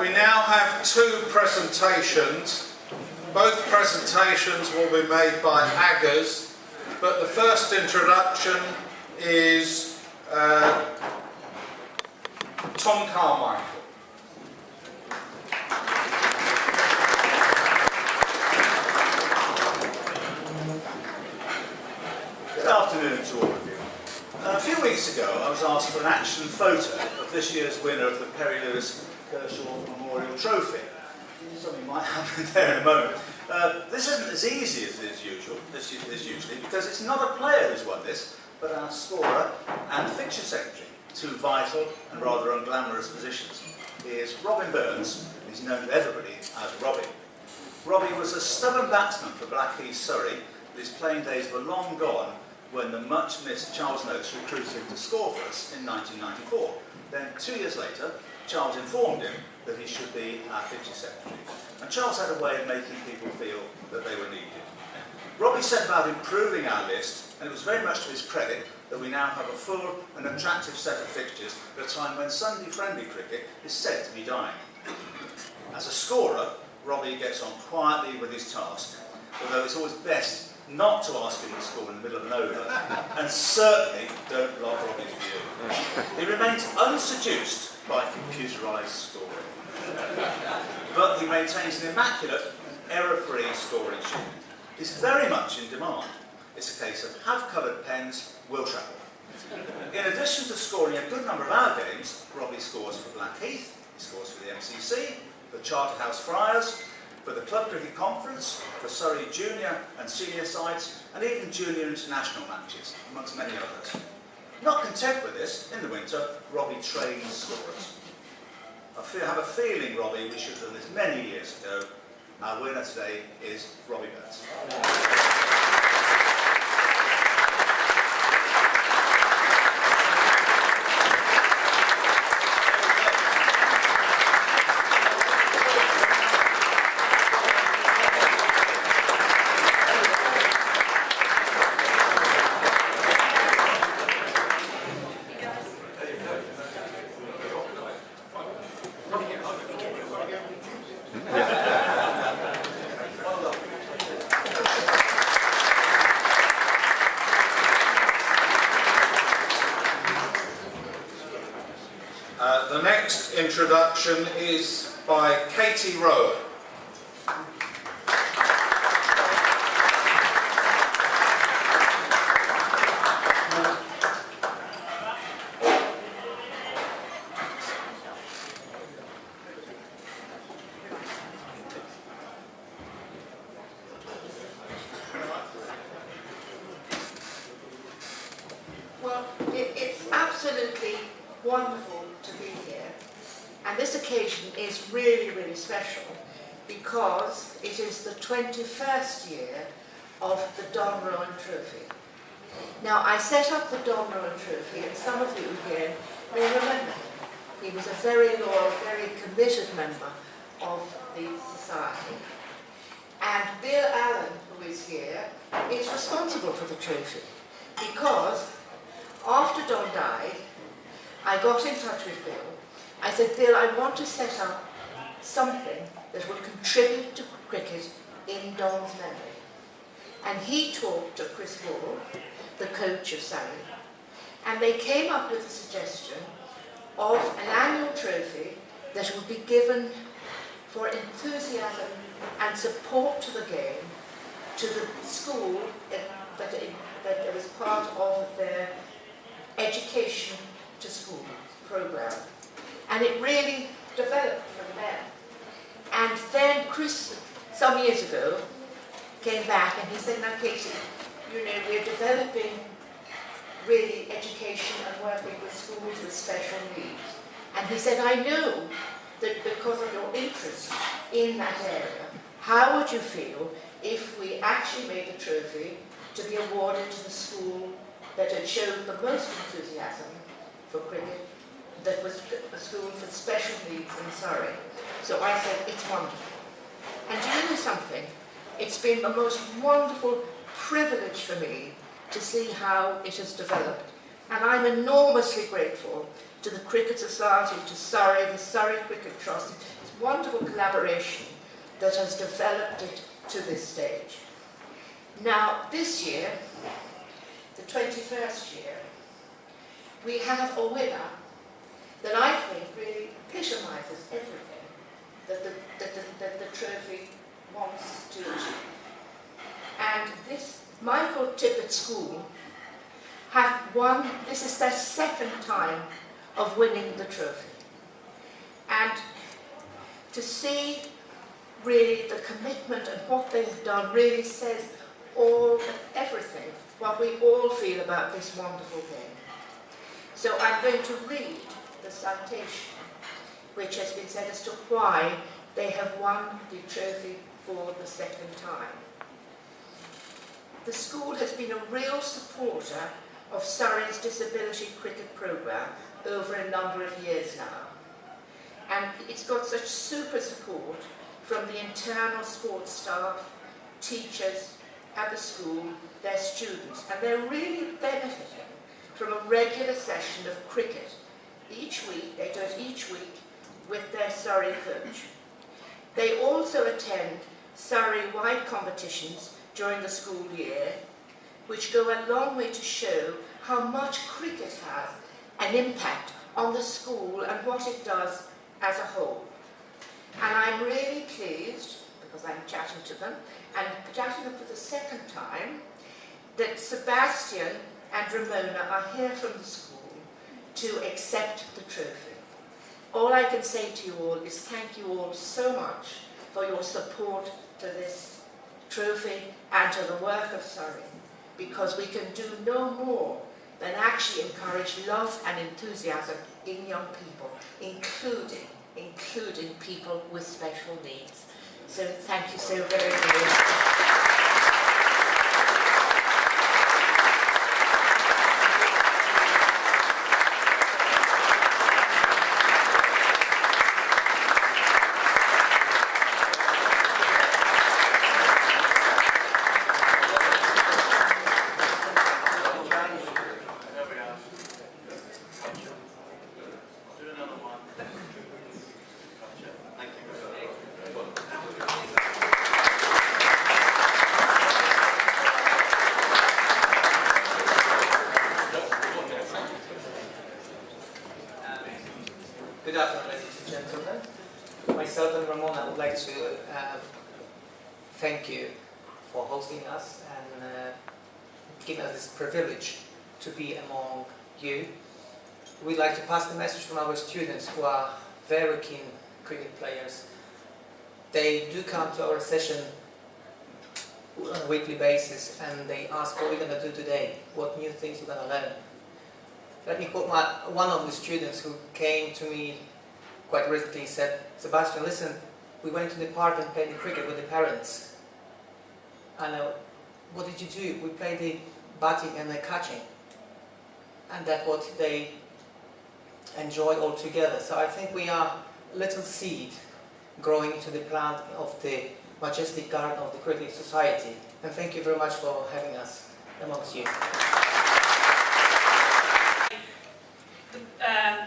We now have two presentations. Both presentations will be made by Aggers, but the first introduction is Tom Carmichael. Good afternoon to all of you. A few weeks ago I was asked for an action photo of this year's winner of the Perry Lewis Kershaw Memorial Trophy. Something might happen there in a moment. This isn't as easy as it is usually, because it's not a player who's won this, but our scorer and fixture secretary, two vital and rather unglamorous positions. He is Robin Burns, and he's known to everybody as Robbie. Robbie was a stubborn batsman for Blackheath, Surrey. His playing days were long gone when the much-missed Charles Noakes recruited him to score for us in 1994. Then, 2 years later, Charles informed him that he should be our fixture secretary. And Charles had a way of making people feel that they were needed. Robbie set about improving our list, and it was very much to his credit that we now have a full and attractive set of fixtures at a time when Sunday friendly cricket is said to be dying. As a scorer, Robbie gets on quietly with his task, although it's always best not to ask him to score in the middle of an over, and certainly don't block Robbie's view. He remains unseduced by computerised scoring, but he maintains an immaculate, error-free scoring sheet. He's very much in demand. It's a case of have coloured pens, will travel. In addition to scoring a good number of our games, Robbie scores for Blackheath, he scores for the MCC, for Charterhouse Friars, for the Club Cricket Conference, for Surrey junior and senior sides, and even junior international matches, amongst many others. Not content with this, in the winter, Robbie trains scorers. I have a feeling, Robbie, we should have done this many years ago. Our winner today is Robbie Burns. The next introduction is by Katie Rowe. Well, it's absolutely wonderful to be here, and this occasion is really, really special because it is the 21st year of the Don Rowan Trophy. Now, I set up the Don Rowan Trophy, and some of you here may remember him. He was a very loyal, very committed member of the society. And Bill Allen, who is here, is responsible for the trophy because after Don died, I got in touch with Bill. I said, Bill, I want to set up something that will contribute to cricket in Don's memory. And he talked to Chris Wall, the coach of Surrey, and they came up with a suggestion of an annual trophy that would be given for enthusiasm and support to the game to the school that was part of their education to school program. And it really developed from there. And then Chris, some years ago, came back and he said, now Katie, you know, we're developing really education and working with schools with special needs. And he said, I know that because of your interest in that area, how would you feel if we actually made the trophy to be awarded to the school that had shown the most enthusiasm for cricket, that was a school for special needs in Surrey. So I said, it's wonderful. And do you know something? It's been the most wonderful privilege for me to see how it has developed. And I'm enormously grateful to the Cricket Society, to Surrey, the Surrey Cricket Trust. It's wonderful collaboration that has developed it to this stage. Now, this year, the 21st year, we have a winner that I think really epitomises everything that the trophy wants to achieve. And this Michael Tippett School have won, this is their second time of winning the trophy. And to see really the commitment and what they've done really says everything, what we all feel about this wonderful game. So I'm going to read the citation, which has been said as to why they have won the trophy for the second time. The school has been a real supporter of Surrey's disability cricket programme over a number of years now. And it's got such super support from the internal sports staff, teachers at the school, their students, and they're really benefiting from a regular session of cricket each week. They do it each week with their Surrey coach. They also attend Surrey-wide competitions during the school year, which go a long way to show how much cricket has an impact on the school and what it does as a whole. And I'm really pleased, because I'm chatting to them, and chatting them for the second time, that Sebastian and Ramona are here from the school to accept the trophy. All I can say to you all is thank you all so much for your support to this trophy and to the work of Surrey, because we can do no more than actually encourage love and enthusiasm in young people, including people with special needs. So thank you so very much. Good afternoon, ladies and gentlemen. Myself and Ramona would like to thank you for hosting us and giving us this privilege to be among you. We'd like to pass the message from our students who are very keen cricket players. They do come to our session on a weekly basis and they ask what we're going to do today, what new things we're going to learn. Let me quote one of the students who came to me quite recently and said, Sebastian, listen, we went to the park and played the cricket with the parents. And what did you do? We played the batting and the catching. And that's what they enjoy all together. So I think we are a little seed growing into the plant of the majestic garden of the Cricket Society. And thank you very much for having us amongst you.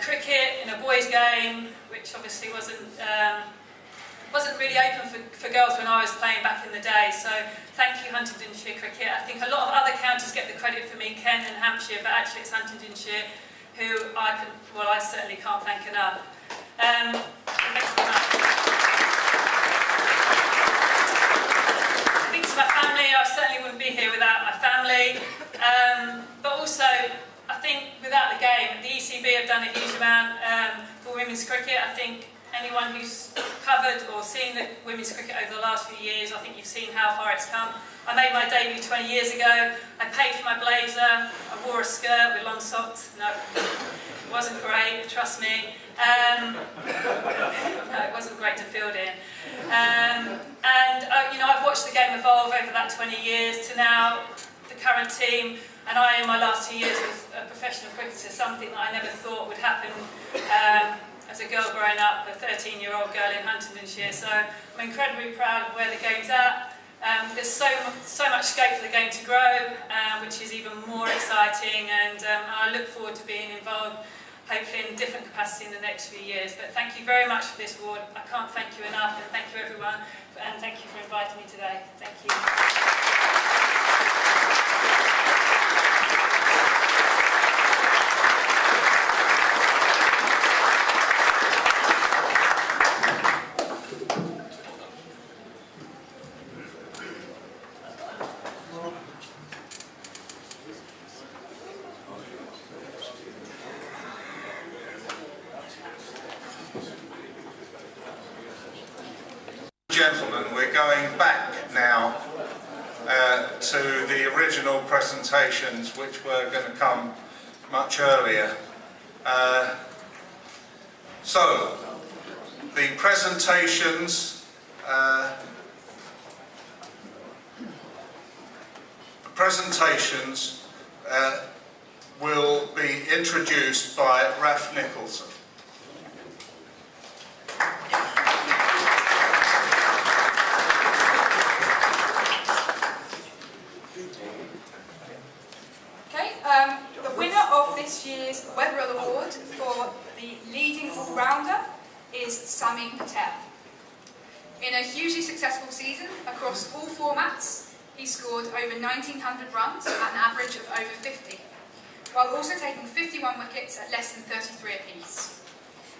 Cricket in a boys' game, which obviously wasn't really open for girls when I was playing back in the day. So thank you, Huntingdonshire Cricket. I think a lot of other counties get the credit for me, Kent and Hampshire, but actually it's Huntingdonshire who I certainly can't thank enough. Thanks very much. I think to my family, I certainly wouldn't be here without my family, but also I think without the game, the ECB have done a huge amount for women's cricket. I think anyone who's covered or seen the women's cricket over the last few years, I think you've seen how far it's come. I made my debut 20 years ago. I paid for my blazer. I wore a skirt with long socks. No, it wasn't great, trust me. No, it wasn't great to field in. I've watched the game evolve over that 20 years to now the current team. And I, in my last 2 years as a professional cricketer, something that I never thought would happen as a girl growing up, a 13-year-old girl in Huntingdonshire. So I'm incredibly proud of where the game's at. There's so much scope for the game to grow, which is even more exciting. And I look forward to being involved hopefully in a different capacity in the next few years. But thank you very much for this award. I can't thank you enough, and thank you everyone, and thank you for inviting me today. Thank you. Gentlemen, we're going back now to the original presentations, which were going to come much earlier. So, the presentations will be introduced by Raf Nicholson. The winner of this year's Wetherill Award for the leading all-rounder is Sami Patel. In a hugely successful season across all formats, he scored over 1,900 runs at an average of over 50, while also taking 51 wickets at less than 33 apiece.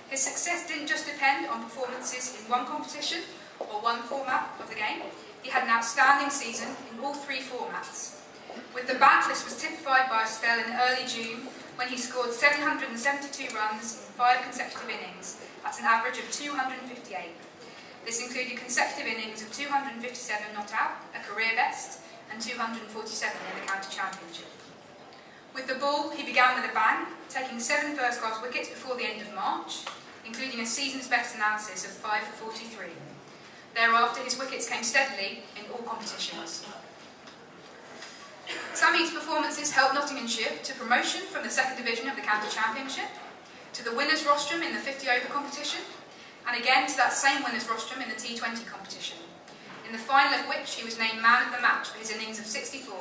His success didn't just depend on performances in one competition or one format of the game. He had an outstanding season in all three formats. With the bat, this was typified by a spell in early June when he scored 772 runs in 5 consecutive innings at an average of 258. This included consecutive innings of 257 not out, a career best, and 247 in the county championship. With the ball, he began with a bang, taking 7 first-class wickets before the end of March, including a season's best analysis of 5 for 43. Thereafter, his wickets came steadily in all competitions. Sami's performances helped Nottinghamshire to promotion from the second division of the county championship, to the winners' rostrum in the 50-over competition, and again to that same winners' rostrum in the T20 competition, in the final of which he was named man of the match for his innings of 64.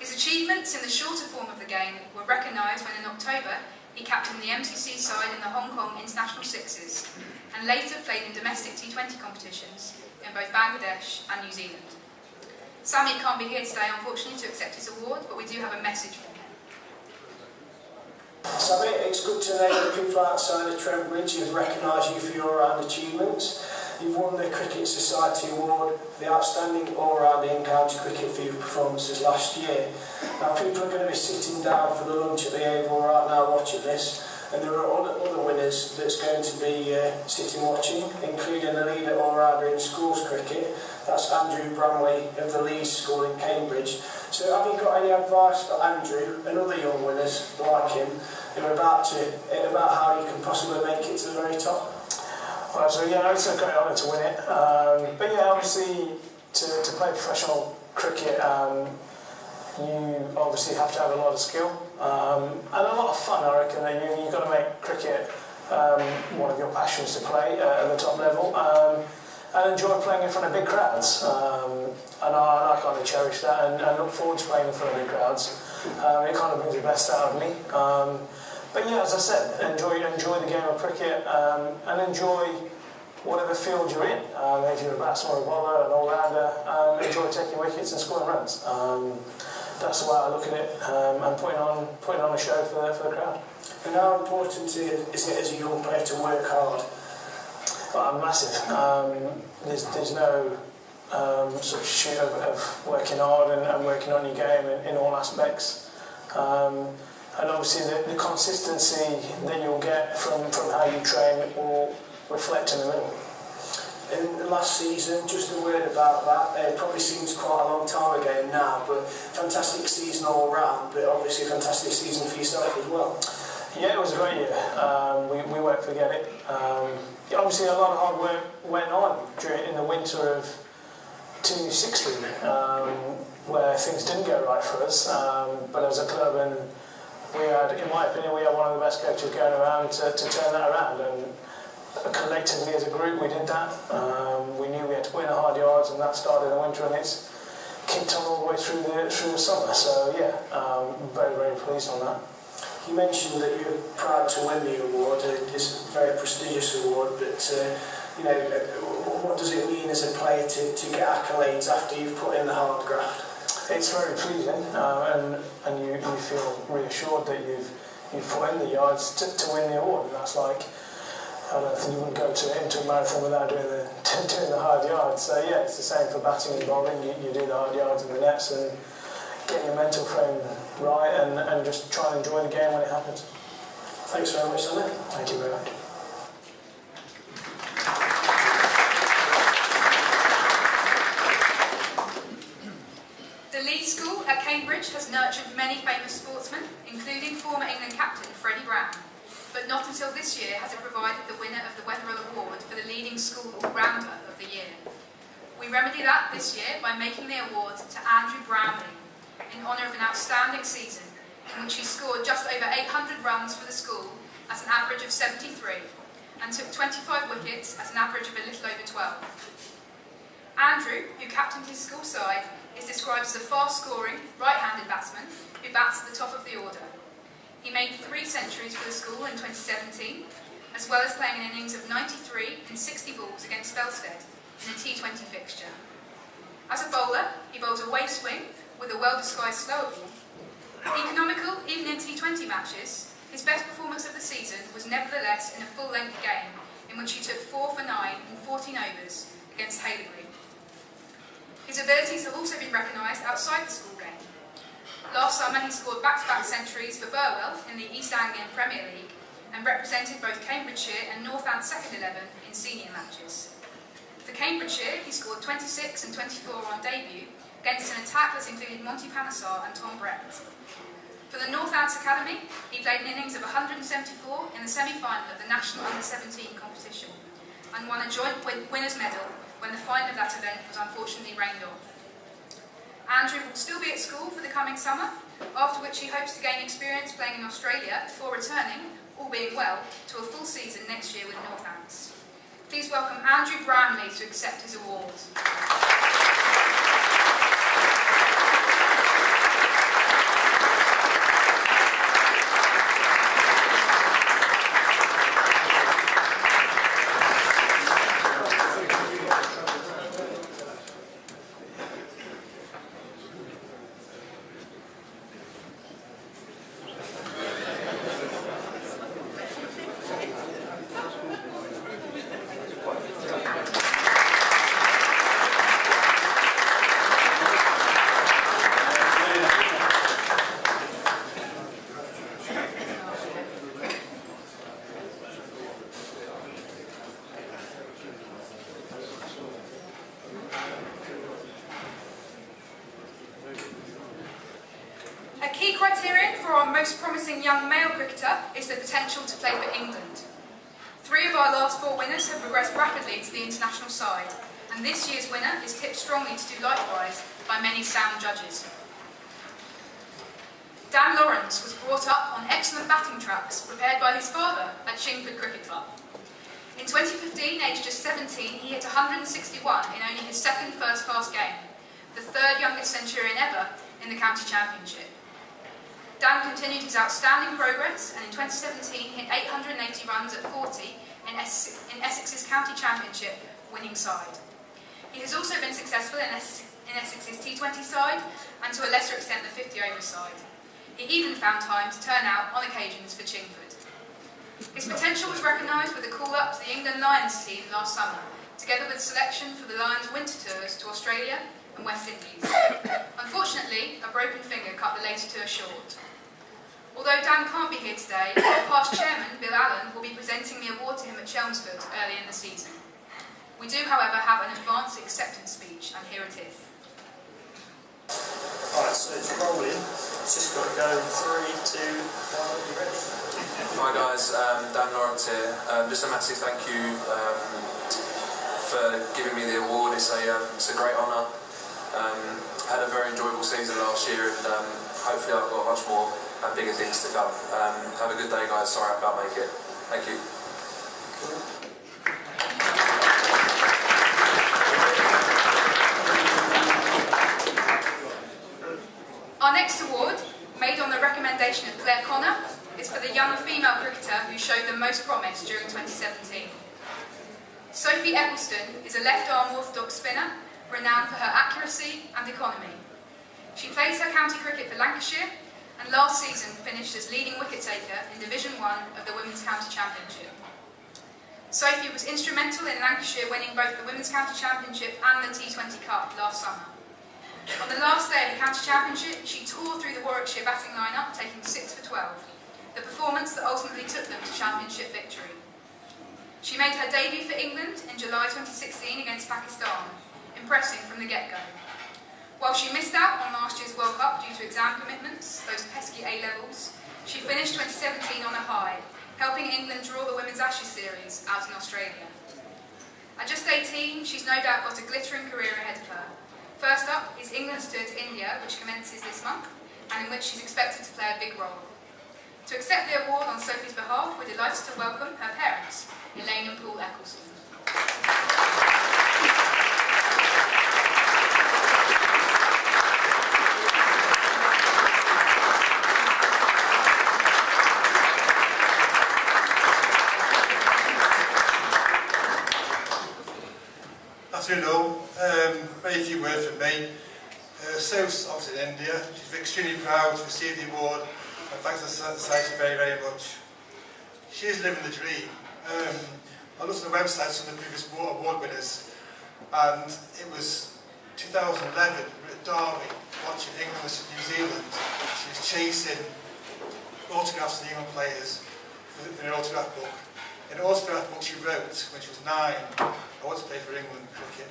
His achievements in the shorter form of the game were recognised when in October he captained the MCC side in the Hong Kong International Sixes, and later played in domestic T20 competitions in both Bangladesh and New Zealand. Sami can't be here today, unfortunately, to accept his award, but we do have a message from him. Sami, it's good to know that people outside of Trent Bridge have recognised you for your all-round achievements. You've won the Cricket Society Award, the Outstanding All-Round in County Cricket for your performances last year. Now, people are going to be sitting down for the lunch at the Oval right now watching this, and there are other winners that's going to be sitting watching, including the leader all-rounder in schools cricket. That's Andrew Bramley of the Leeds School in Cambridge. So have you got any advice for Andrew and other young winners like him who are about how you can possibly make it to the very top? Well, so yeah, it's a great honour to win it. But yeah, obviously to play professional cricket, you obviously have to have a lot of skill and a lot of fun. I reckon that you've got to make cricket one of your passions to play at the top level. And enjoy playing in front of big crowds, and I kind of cherish that and look forward to playing in front of big crowds. It kind of brings the best out of me. But yeah, as I said, enjoy the game of cricket and enjoy whatever field you're in. If you're a batsman or a bowler, an all-rounder, enjoy taking wickets and scoring runs. That's the way I look at it, and putting on a show for the crowd. And how important is it as a young player to work hard? Massive. There's no substitute of working hard and working on your game in all aspects. And obviously the consistency that you'll get from how you train will reflect in the middle. In the last season, just a word about that, it probably seems quite a long time ago now, but fantastic season all round, but obviously a fantastic season for yourself as well. Yeah, it was a great year. We won't forget it. Obviously a lot of hard work went on in the winter of 2016, where things didn't go right for us, but as a club, and we had, in my opinion, we had one of the best coaches going around to turn that around, and collectively as a group we did that. We knew we had to put in the hard yards, and that started in the winter, and it's kicked on all the way through the summer. So yeah, very, very pleased on that. You mentioned that you're proud to win the award. It's a very prestigious award, but you know, what does it mean as a player to get accolades after you've put in the hard graft? It's very pleasing, and you feel reassured that you've put in the yards to win the award. And that's like, I don't think you wouldn't go into a marathon without doing the hard yards. So yeah, it's the same for batting and bowling. You do the hard yards in the nets and get your mental frame right, and just try and enjoy the game when it happens. Thanks very much, Sonny. Thank you very much. The Lee School at Cambridge has nurtured many famous sportsmen, including former England captain Freddie Brown. But not until this year has it provided the winner of the Wetherill Award for the leading school all-rounder of the year. We remedy that this year by making the award to Andrew Brownlee, in honour of an outstanding season in which he scored just over 800 runs for the school at an average of 73 and took 25 wickets at an average of a little over 12. Andrew, who captained his school side, is described as a fast-scoring, right-handed batsman who bats at the top of the order. He made 3 centuries for the school in 2017, as well as playing an innings of 93 in 60 balls against Felsted in a T20 fixture. As a bowler, he bowls a wave swing with a well-disguised slower ball. Economical, even in T20 matches, his best performance of the season was nevertheless in a full-length game, in which he took 4 for 9 in 14 overs against Haileybury. His abilities have also been recognised outside the school game. Last summer he scored back-to-back centuries for Burwell in the East Anglian Premier League and represented both Cambridgeshire and Northants second 11 in senior matches. For Cambridgeshire he scored 26 and 24 on debut against an attack that included Monty Panesar and Tom Brett. For the Northants Academy, he played an innings of 174 in the semi-final of the National Under-17 competition and won a joint winner's medal when the final of that event was unfortunately rained off. Andrew will still be at school for the coming summer, after which he hopes to gain experience playing in Australia before returning, all being well, to a full season next year with Northants. Please welcome Andrew Brownlee to accept his award. A key criterion for our most promising young male cricketer is the potential to play for England. 3 of our last 4 winners have progressed rapidly into the international side, and this year's winner is tipped strongly to do likewise by many sound judges. Dan Lawrence was brought up on excellent batting tracks prepared by his father at Chingford Cricket Club. In 2015, aged just 17, he hit 161 in only his second first-class game, the 3rd youngest centurion ever in the county championship. Dan continued his outstanding progress and in 2017 hit 880 runs at 40 in Essex's county championship winning side. He has also been successful in Essex's T20 side and to a lesser extent the 50-over side. He even found time to turn out on occasions for Chingford. His potential was recognised with a call-up to the England Lions team last summer, together with selection for the Lions winter tours to Australia and West Indies. Unfortunately, a broken finger cut the later tour short. Although Dan can't be here today, our past chairman, Bill Allen, will be presenting the award to him at Chelmsford early in the season. We do, however, have an advanced acceptance speech, and here it is. Alright, so it's rolling. It's just got to go 3, 2, 1, you ready? Hi guys, Dan Lawrence here. Just a massive thank you for giving me the award. It's a great honour. Had a very enjoyable season last year, and hopefully I've got much more and bigger things to come. Have a good day guys, sorry I can't make it. Thank you. Our next award, made on the recommendation of Claire Connor, most promise during 2017. Sophie Eccleston is a left-arm orthodox spinner, renowned for her accuracy and economy. She plays her county cricket for Lancashire, and last season finished as leading wicket-taker in Division 1 of the Women's County Championship. Sophie was instrumental in Lancashire winning both the Women's County Championship and the T20 Cup last summer. On the last day of the County Championship, she tore through the Warwickshire batting line-up, taking 6 for 12, the performance that ultimately took them to championship victory. She made her debut for England in July 2016 against Pakistan, impressing from the get-go. While she missed out on last year's World Cup due to exam commitments, those pesky A-levels, she finished 2017 on a high, helping England draw the Women's Ashes series out in Australia. At just 18, she's no doubt got a glittering career ahead of her. First up is England's tour to India, which commences this month, and in which she's expected to play a big role. To accept the award on Sophie's behalf, we're delighted to welcome her parents, Elaine and Paul Eccleston. Afternoon, very few words from me. Soph's obviously in India. She's extremely proud to receive the award, and thanks to the society very, very much. She is living the dream. I looked at the websites of the previous award winners, and it was 2011, we were at Derby, watching England versus New Zealand. She was chasing autographs of the England players for an autograph book. In an autograph book she wrote when she was 9, I want to play for England cricket.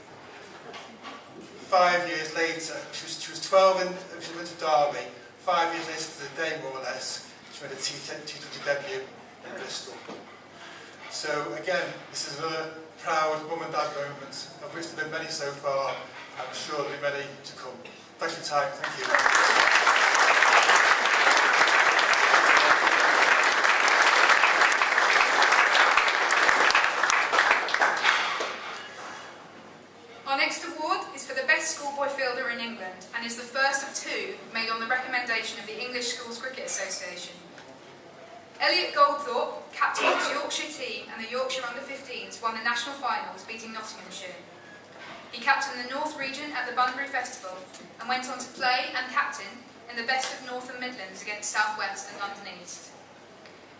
5 years later, she was 12 and she went to Derby. 5 years later to the day, more or less, she made a T20 debut in Bristol. So again, this is another proud mum and dad moment, of which there have been many so far. I'm sure there'll be many to come. Thanks for your time. Thank you. Fielder in England, and is the first of 2 made on the recommendation of the English Schools Cricket Association. Elliot Goldthorpe, captain of his Yorkshire team and the Yorkshire Under-15s, won the national finals, beating Nottinghamshire. He captained the North Region at the Bunbury Festival and went on to play and captain in the Best of North and Midlands against South West and London East.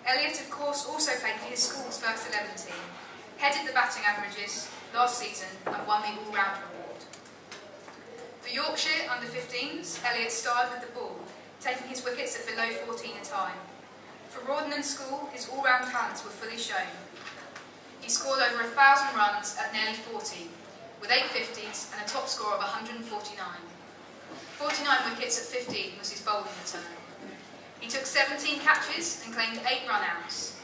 Elliot, of course, also played for his school's first 11 team, headed the batting averages last season and won the all-rounder award. For Yorkshire Under-15s, Elliot starred with the ball, taking his wickets at below 14 a time. For Rawdon and School, his all-round talents were fully shown. He scored over 1,000 runs at nearly 40, with 8 50s and a top score of 149. 49 wickets at 15 was his bowling return. He took 17 catches and claimed 8 run-outs.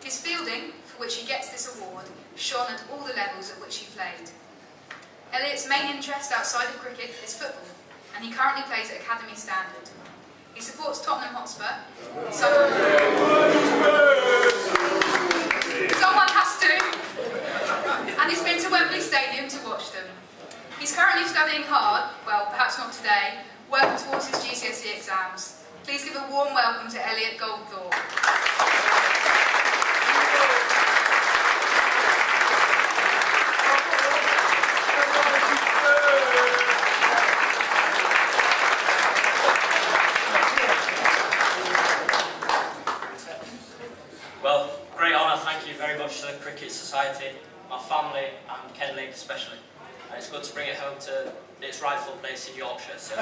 His fielding, for which he gets this award, shone at all the levels at which he played. Elliot's main interest outside of cricket is football, and he currently plays at academy standard. He supports Tottenham Hotspur. Someone has to, and he's been to Wembley Stadium to watch them. He's currently studying hard, well, perhaps not today, working towards his GCSE exams. Please give a warm welcome to Elliot Goldthorpe. To the Cricket Society, my family and Ken Lake especially. And it's good to bring it home to its rightful place in Yorkshire. So.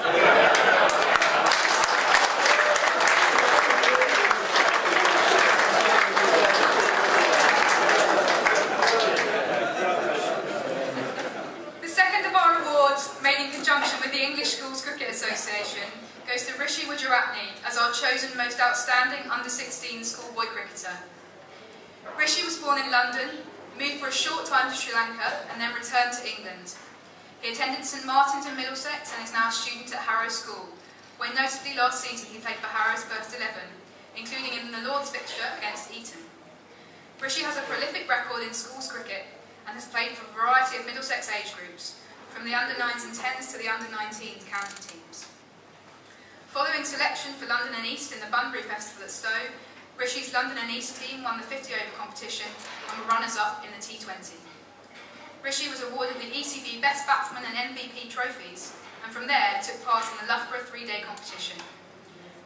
The second of our awards, made in conjunction with the English Schools Cricket Association, goes to Rishi Gujaratni as our chosen most outstanding under-16 schoolboy cricketer. Rishi was born in London, moved for a short time to Sri Lanka, and then returned to England. He attended St Martin's in Middlesex and is now a student at Harrow School, where notably last season he played for Harrow's first 11, including in the Lord's fixture against Eton. Rishi has a prolific record in schools cricket and has played for a variety of Middlesex age groups, from the under-9s and 10s to the under-19s county teams. Following selection for London and East in the Bunbury Festival at Stowe, Rishi's London and East team won the 50 over competition and were runners-up in the T20. Rishi was awarded the ECB Best Batsman and MVP trophies, and from there took part in the Loughborough 3-day competition.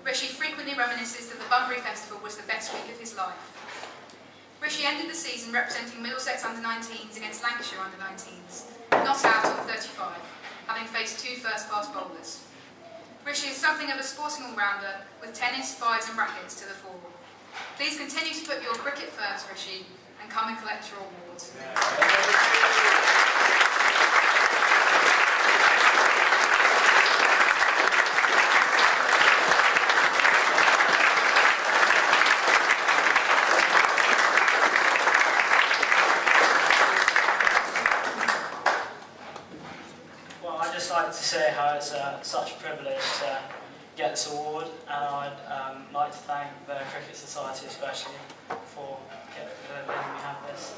Rishi frequently reminisces that the Bunbury Festival was the best week of his life. Rishi ended the season representing Middlesex under-19s against Lancashire under-19s, not out on 35, having faced 2 first-class bowlers. Rishi is something of a sporting all-rounder, with tennis, fives and rackets to the fore. Please continue to put your cricket first, Rishi, and come and collect your awards. Well, I'd just like to say how it's such a privilege to get this award, and I'd like to thank the Cricket Society especially for letting me have this.